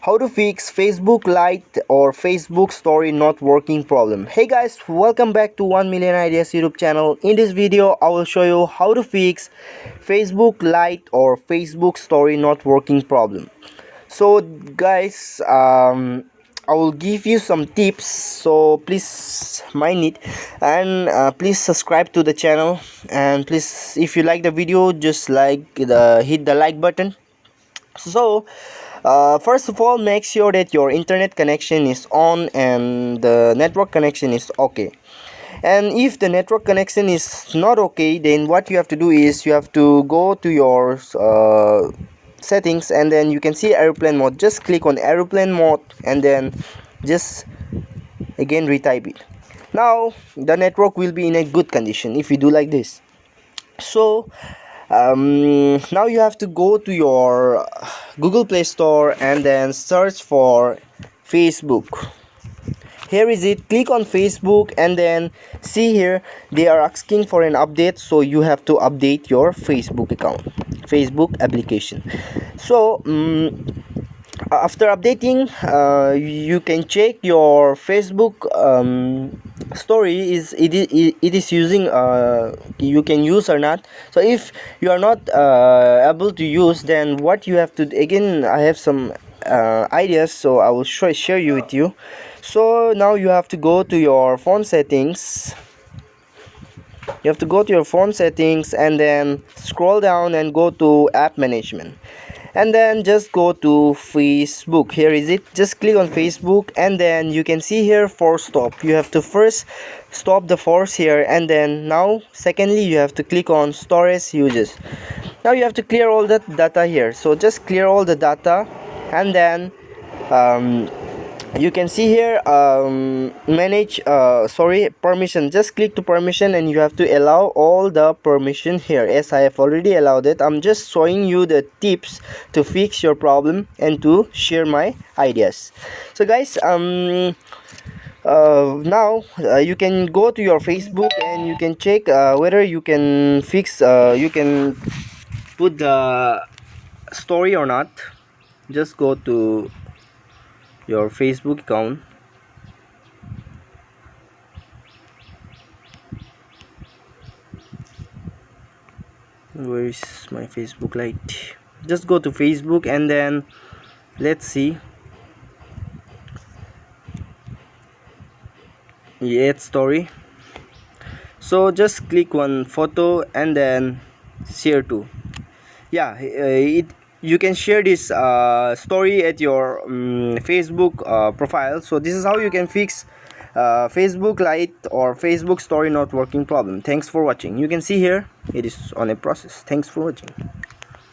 How to fix Facebook Lite or Facebook Story not working problem. Hey guys, welcome back to 1 Million Ideas YouTube channel. In this video I will show you how to fix Facebook Lite or Facebook Story not working problem. So guys, I will give you some tips, so please mind it, and please subscribe to the channel, and please, if you like the video, just hit the like button. So first of all, make sure that your internet connection is on and the network connection is okay. And if the network connection is not okay, then what you have to do is you have to go to your settings, and then you can see airplane mode. Just click on airplane mode and then just again retype it. Now the network will be in a good condition if you do like this. So now you have to go to your Google Play Store and then search for Facebook. Here is it. Click on Facebook and then see here they are asking for an update, so you have to update your Facebook account, Facebook application. So after updating, you can check your Facebook story it is using you can use or not. So if you are not able to use, then what you have to, again, I have some ideas, so I will share you with you. So now you have to go to your phone settings. You have to go to your phone settings and then scroll down and go to app management, and then just go to Facebook. Here is it. Just click on Facebook and then you can see here force stop. You have to first stop the force here, and then now secondly you have to click on storage uses. Now you have to clear all that data here, so just clear all the data, and then you can see here manage permission. Just click to permission and you have to allow all the permission here. As I have already allowed it, I'm just showing you the tips to fix your problem and to share my ideas. So guys, now you can go to your Facebook and you can check whether you can fix you can put the story or not. Just go to your Facebook account. Where is my Facebook Lite? Just go to Facebook and then let's see. Add story. So just click one photo and then share to. Yeah, you can share this story at your Facebook profile. So this is how you can fix Facebook Lite or Facebook Story not working problem. Thanks for watching. You can see here it is on a process. Thanks for watching.